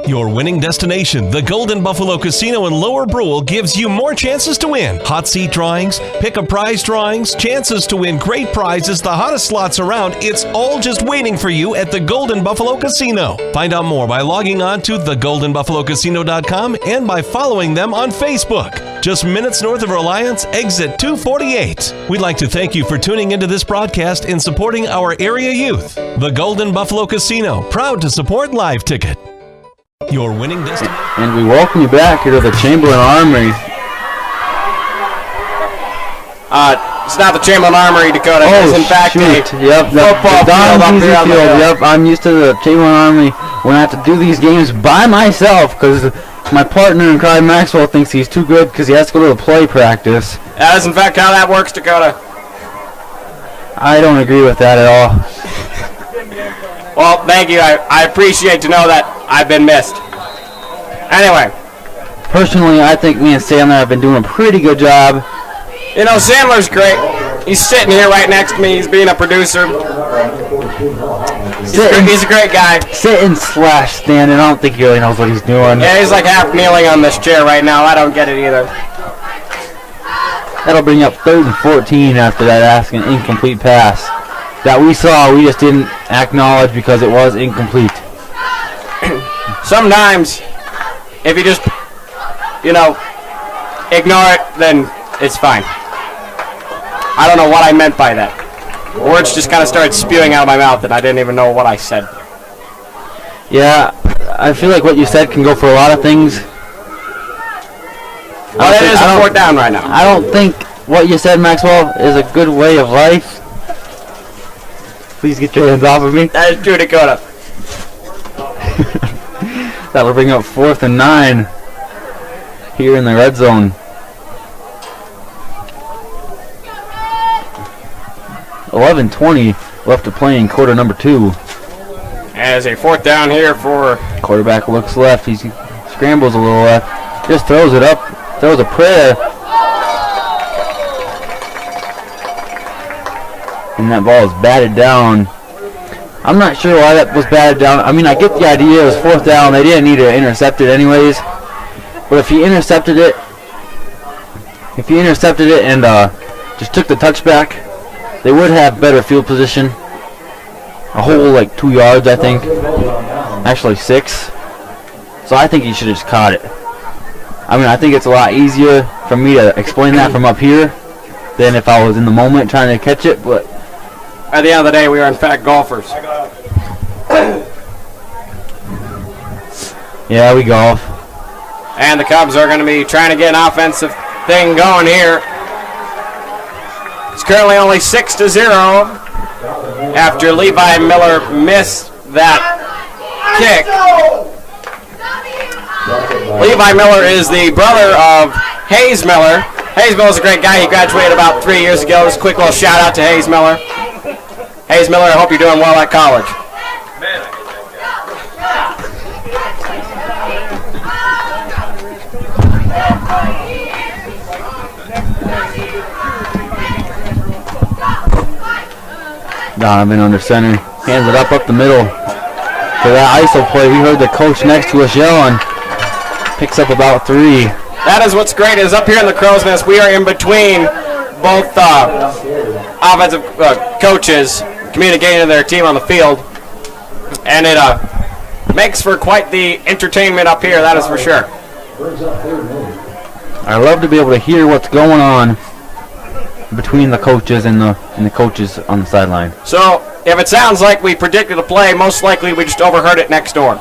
Your winning destination, the Golden Buffalo Casino in Lower Brule, gives you more chances to win. Hot seat drawings, pick a prize drawings, chances to win great prizes, the hottest slots around. It's all just waiting for you at the Golden Buffalo Casino. Find out more by logging on to thegoldenbuffalocasino.com and by following them on Facebook. just minutes north of Reliance, exit 248. We'd like to thank you for tuning into this broadcast and supporting our area youth. The Golden Buffalo Casino, proud to support Live Ticket. Your winning destination. And we welcome you back here to the Chamberlain Armory. It's not the Chamberlain Armory, Dakota. It's in fact a football field. Yep, I'm used to the Chamberlain Armory when I have to do these games by myself because my partner in crime, Maxwell, thinks he's too good because he has to go to the play practice. That is in fact how that works, Dakota. I don't agree with that at all. Well, thank you. I appreciate to know that I've been missed. Anyway. Personally, I think me and Sandler have been doing a pretty good job. You know, Sandler's great. He's sitting here right next to me. He's being a producer. He's a great guy. Sitting / standing. I don't think he really knows what he's doing. Yeah, he's like half kneeling on this chair right now. I don't get it either. That'll bring up 3rd and 14 after that asking incomplete pass. That we saw, we just didn't acknowledge because it was incomplete. Sometimes, if you just, ignore it, then it's fine. I don't know what I meant by that. Words just kind of started spewing out of my mouth and I didn't even know what I said. Yeah, I feel like what you said can go for a lot of things. Well, it is a 4th down right now. I don't think what you said, Maxwell, is a good way of life. Please get your hands off of me. That is true, Dakota. That'll bring up 4th and 9 here in the red zone. 11:20 left to play in quarter number 2. As a 4th down here for... Quarterback looks left. He scrambles a little left. Just throws it up. Throws a prayer. And that ball is batted down. I'm not sure why that was batted down. I mean, I get the idea. It was 4th down. They didn't need to intercept it anyways. But if he intercepted it... and just took the touchback, they would have better field position. A whole 2 yards, I think. Actually 6. So I think he should have just caught it. I mean, I think it's a lot easier for me to explain that from up here than if I was in the moment trying to catch it, but at the end of the day, we are in fact golfers. Yeah, we golf. And the Cubs are going to be trying to get an offensive thing going here. It's currently only 6-0 after Levi Miller missed that kick. Levi Miller is the brother of Hayes Miller. Hayes Miller's a great guy. He graduated about 3 years ago. Just a quick little shout out to Hayes Miller. Hayes Miller, I hope you're doing well at college. Donovan under center. Hands it up the middle. For that ISO play, we heard the coach next to us yelling. Picks up about 3. That is what's great is up here in the Crow's Nest, we are in between both offensive coaches communicating to their team on the field. And it makes for quite the entertainment up here, that is for sure. I love to be able to hear what's going on between the coaches and the coaches on the sideline. So, if it sounds like we predicted a play, most likely we just overheard it next door.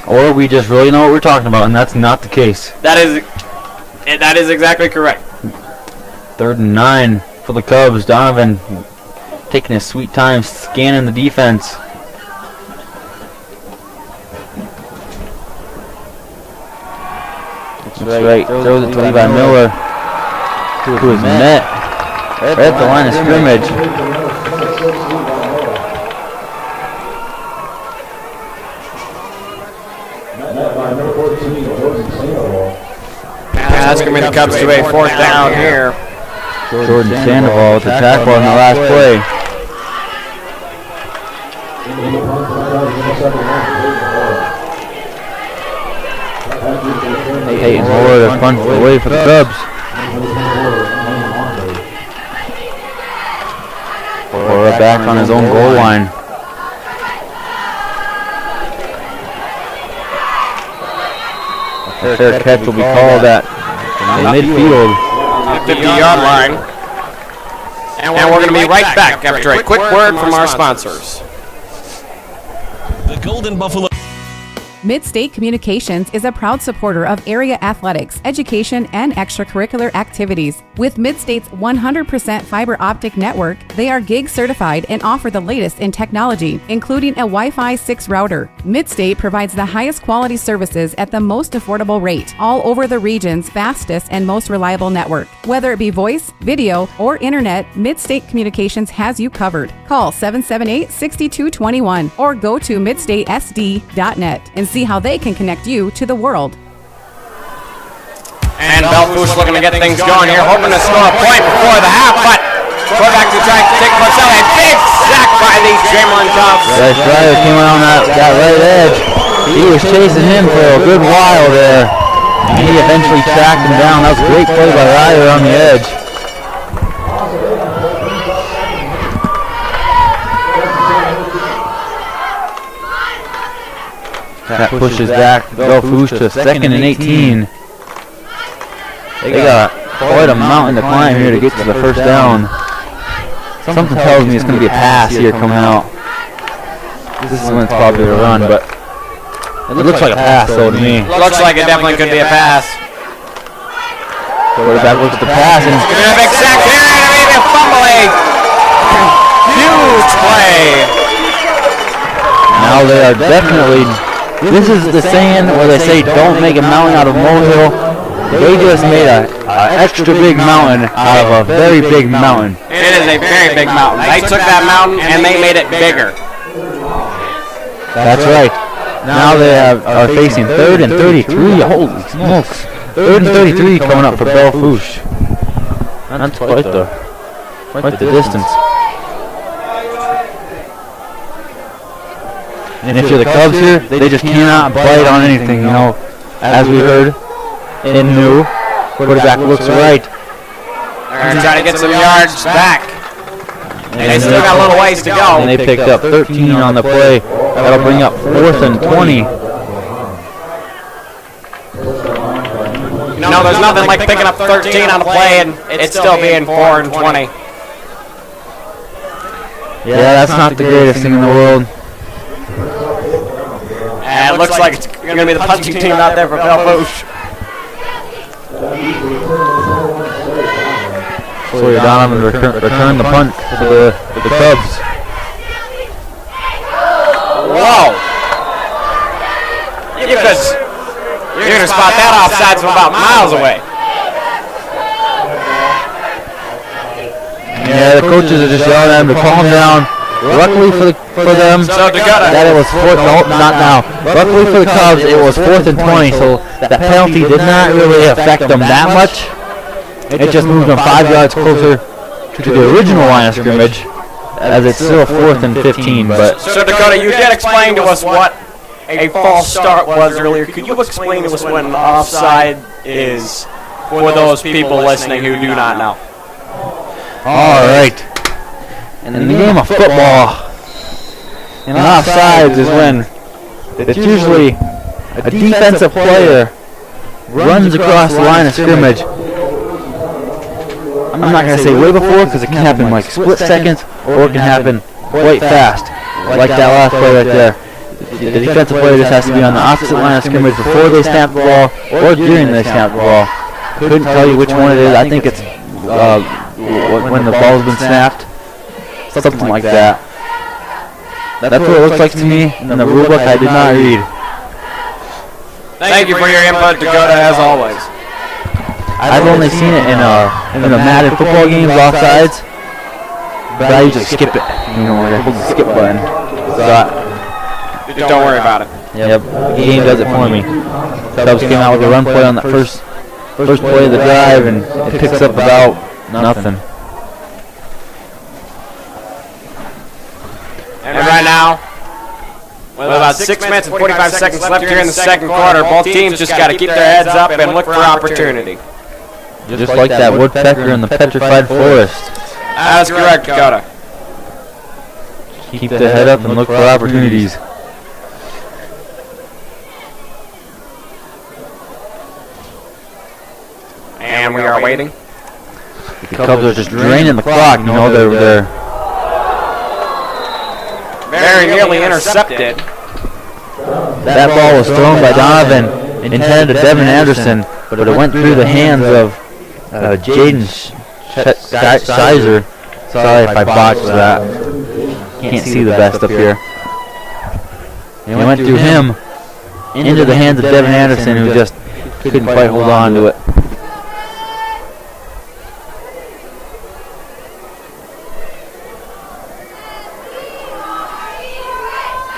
Or we just really know what we're talking about, and that's not the case. That is exactly correct. 3rd and 9 for the Cubs. Donovan taking his sweet time, scanning the defense. That's right. Throws it to Levi Miller, who is met right at the line of scrimmage. That's going to be the Cubs to a 4th down here. Jordan Sandoval with the tackle on the last play. Peyton Moore to punt away for the Cubs. Or back on his own goal line. Fair catch will be called at midfield. 50-yard line. And we're going to be right back after a quick word from our sponsors. The Golden Buffalo. Midstate Communications is a proud supporter of area athletics, education, and extracurricular activities. With Midstate's 100% fiber optic network, they are gig certified and offer the latest in technology, including a Wi-Fi 6 router. Midstate provides the highest quality services at the most affordable rate, all over the region's fastest and most reliable network. Whether it be voice, video, or internet, Midstate Communications has you covered. Call 778-6221 or go to midstatesd.net and see how they can connect you to the world. And Belle looking to get things going here, hoping to score a point before the half, but quarterback to try to take Marcel. A big sack by these Chamberlain Cubs. That Strider came on that right edge. He was chasing him for a good while there. And he eventually tracked him down. That was a great play by Ryder on the edge. That pushes back Belle Fourche to 2nd and 18. They got quite a mountain to climb here to get to the first down. Something tells me it's going to be a pass here coming out. This is when it's probably a run, but it looks like a pass though to me. Looks like it definitely could be a pass. Quarterback looks at the pass and a big sack here and maybe a fumble. Huge play. Now they are definitely... This is the saying where they say don't make a mountain out of a molehill. They just made an extra big mountain out of a very big mountain. It is a very big mountain. They took that mountain and they made it bigger. That's right. Now they are facing 3rd and 33. Holy smokes. 3rd and 33 coming up for Belle Fourche. That's quite the distance. And if you're the Cubs here, they just cannot bite on anything, you know. As we heard and knew, quarterback looks right. They're trying to get some yards back. They still got a little ways to go. And they picked up 13 on the play. That'll bring up 4th and 20. No, there's nothing like picking up 13 on the play and it's still being 4 and 20. Yeah, that's not the greatest thing in the world. And it looks like it's going to be the punching team out there for Belle Fourche. So Donovan return the punt for the Cubs. Whoa! You're going to spot that offside from about miles away. Yeah, the coaches are just yelling at him to calm down. Luckily for them, that it was not now. Luckily for the Cubs, it was 4th and 20, so that penalty did not really affect them that much. It just moved them 5 yards closer to the original line of scrimmage, as it's still 4th and 15. But so Dakota, you did explain to us what a false start was earlier. Could you explain to us what an offside is for those people listening who do not know? All right. In the game of football, an offsides is when it's usually a defensive player runs across the line of scrimmage. I'm not going to say way before because it can happen in like split seconds or it can happen quite fast, like that last play right there. The defensive player just has to be on the opposite line of scrimmage before they snap the ball or during they snap the ball. Couldn't tell you which one it is. I think it's when the ball's been snapped. Something like that. That's what it looks like to me in the rule book I did not read. Thank you for your input, Dakota, as always. I've only seen it in the Madden football games, offsides, but I usually skip it. You know, I hold the skip button. So don't worry about it. Yep, the game does it for me. Cubs came out with a run play on that first play of the drive, and it picks up about nothing. And right now, with about 6 minutes and 45 seconds left here in the second quarter, both teams just got to keep their heads up and look for opportunity. Just like that woodpecker in the petrified forest. That's correct, Dakota. Keep the head up and look for opportunities. And we are waiting. The Cubs are just draining the clock. You know, they're very nearly intercepted. That ball was thrown by Donovan, intended to Devin Anderson, but it went through the hands of Jaden Sizer. Sorry if I botched that. Can't see the best up here. It went through him into the hands of Devin Anderson, who just couldn't quite hold on to it.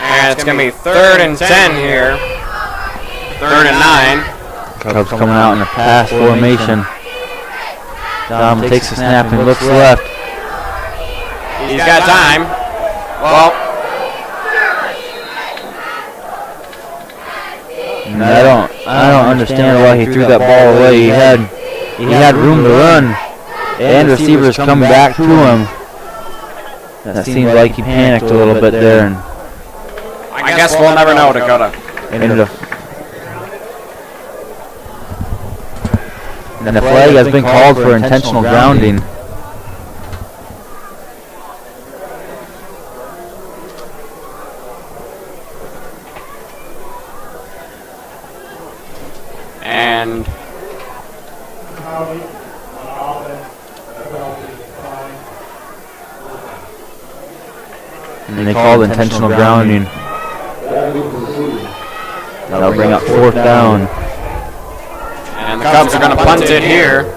And it's going to be 3rd and 10 here. 3rd and 9. Cubs coming out in a pass formation. Dom takes the snap and looks left. He's got time. Well, I don't understand why he threw that ball away. He had room to run, and receivers come back to him. That seems like he panicked a little bit there, and I guess we'll never know, Dakota. And the flag has been called for intentional grounding. And they called intentional grounding. That'll bring up 4th down. And the Cubs are going to punt it here.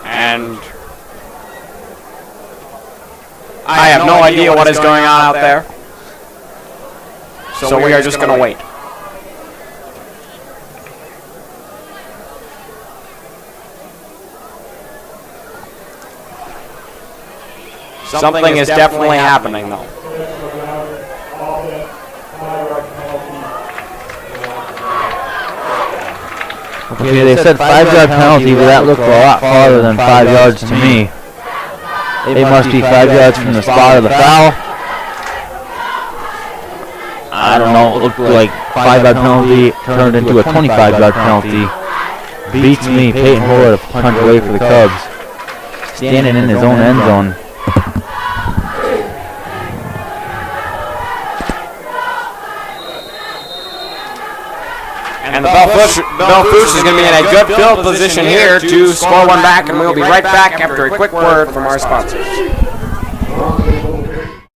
And I have no idea what is going on out there. So we are just going to wait. Something is definitely happening, though. Okay, they said 5-yard penalty, but that looked a lot farther than 5 yards to me. It must be 5 yards from the spot of the foul. I don't know, it looked like 5-yard penalty turned into a 25-yard penalty. Beats me. Peyton Hoare to punch away for the Cubs. Standing in his own end zone. And the Belle Fourche is going to be in a good field position here to score one back, and we'll be right back after a quick word from our sponsors.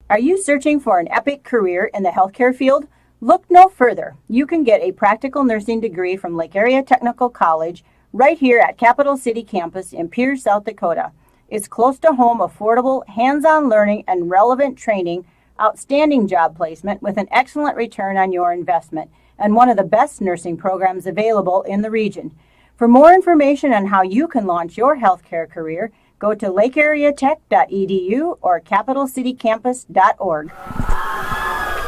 Are you searching for an epic career in the healthcare field? Look no further. You can get a practical nursing degree from Lake Area Technical College right here at Capital City Campus in Pierce, South Dakota. It's close to home, affordable, hands-on learning, and relevant training, outstanding job placement with an excellent return on your investment, and one of the best nursing programs available in the region. For more information on how you can launch your healthcare career, go to lakeareatech.edu or capitalcitycampus.org.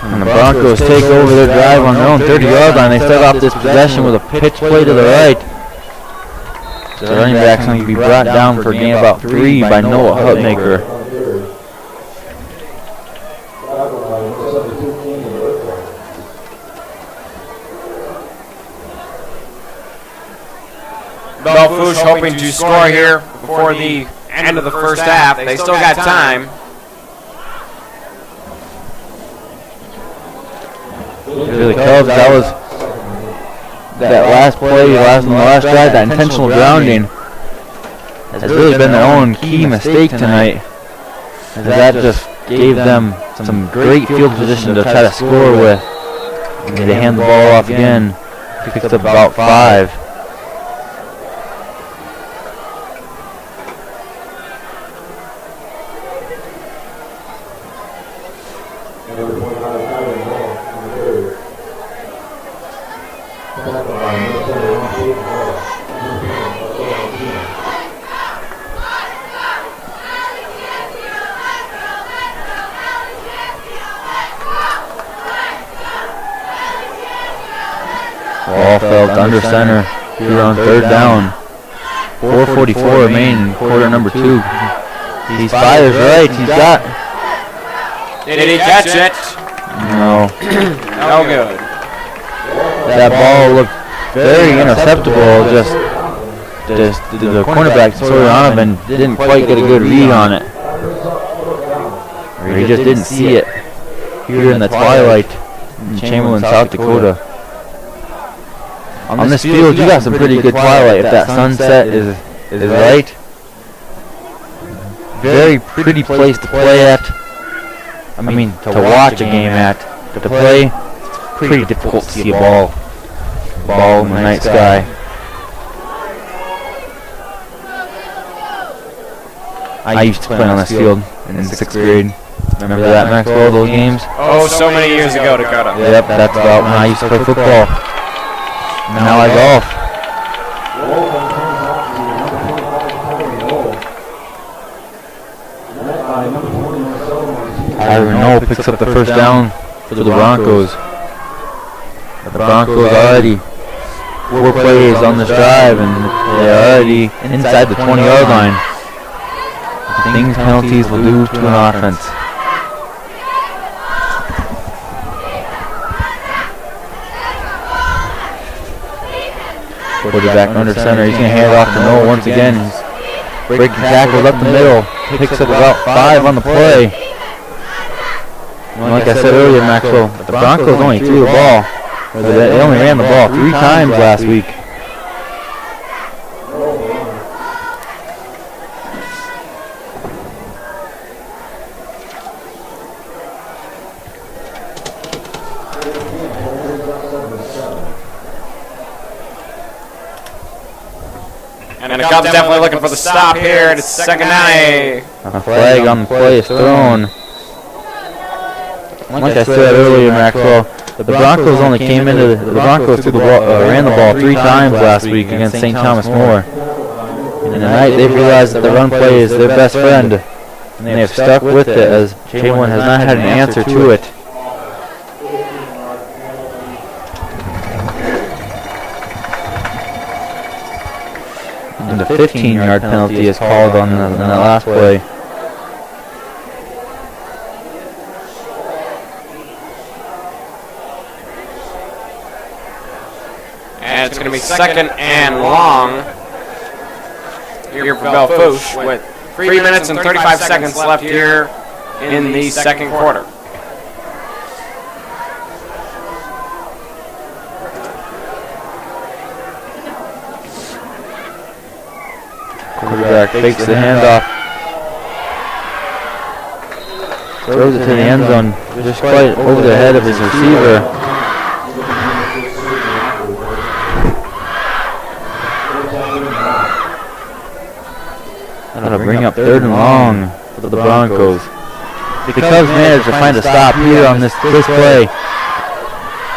And the Broncos take over their drive on their own 30-yard line. They start off this possession with a pitch play to the right. The running back's going to be brought down for a gain about 3 by Noah Hutmaker. Belle Fourche hoping to score here before the end of the first half. They still got time. The Cubs, that last play, the last drive, that intentional grounding has really been their own key mistake tonight. As that just gave them some great field position to try to score with. And they hand the ball off again, picks up about 5. Ball fell under center here on 3rd down. 4:44 remaining, quarter number 2. He fires right. He's got Did he catch it? No. No good. That ball looked very interceptable. Just the cornerback Sorianovan didn't quite get a good read on it. Or he just didn't see it here in the twilight in Chamberlain, South Dakota. On this field, you got some pretty good twilight if that sunset is right. Very pretty place to play at. I mean, to watch a game at. To play, it's pretty difficult to see a ball in the night sky. I used to play on this field in 6th grade. Remember that, Maxwell, those games? Oh, so many years ago, Dakota. Yep, that's about when I used to play football. Now I golf. Tyron Noel picks up the first down for the Broncos. The Broncos already 4 plays on this drive, and they're already inside the 20-yard line. Things penalties will do to an offense. Quarterback under center. He's going to hand it off to Noel once again. He's breaking tackles up the middle. Picks up about 5 on the play. And like I said earlier, Maxwell, the Broncos only threw the ball. They only ran the ball 3 times last week. And the Cubs definitely looking for the stop here. It's second down. A flag on the play is thrown. Like I said earlier, Maxwell, the Broncos only came into the Broncos threw the ball, ran the ball 3 times last week against St. Thomas More. And tonight they've realized that the run play is their best friend, and they have stuck with it as Chamberlain has not had an answer to it. And the 15-yard penalty is called on the last play. And it's going to be second and long here for Belle Fourche with 3 minutes and 35 seconds left here in the second quarter. Quarterback fakes the handoff. Throws it to the end zone, just quite over the head of his receiver. That'll bring up 3rd and long for the Broncos. The Cubs managed to find a stop here on this play.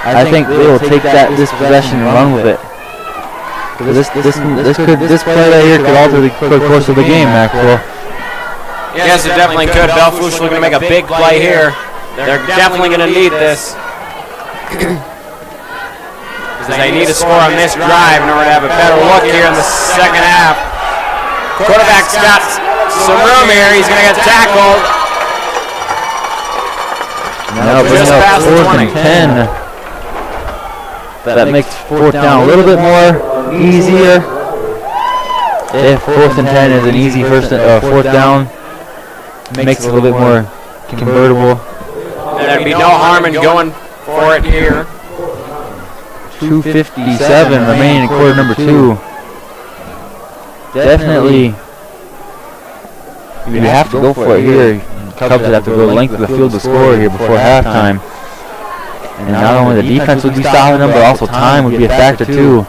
I think they will take this possession and run with it. This play right here could alter the course of the game, Maxwell. Yes, it definitely could. Belle Fourche looking to make a big play here. They're definitely going to need this. Because they need to score on this drive in order to have a better look here in the second half. Quarterback's got some room here. He's going to get tackled. Now bring up 4th and 10. That makes 4th down a little bit more easier. If 4th and 10 is an easy 4th down, makes it a little bit more convertible. There'd be no harm in going for it here. 2:57 remaining in quarter number 2. Definitely, you have to go for it here. Cubs would have to go length of the field to score here before halftime. And not only the defense would be stopping them, but also time would be a factor too.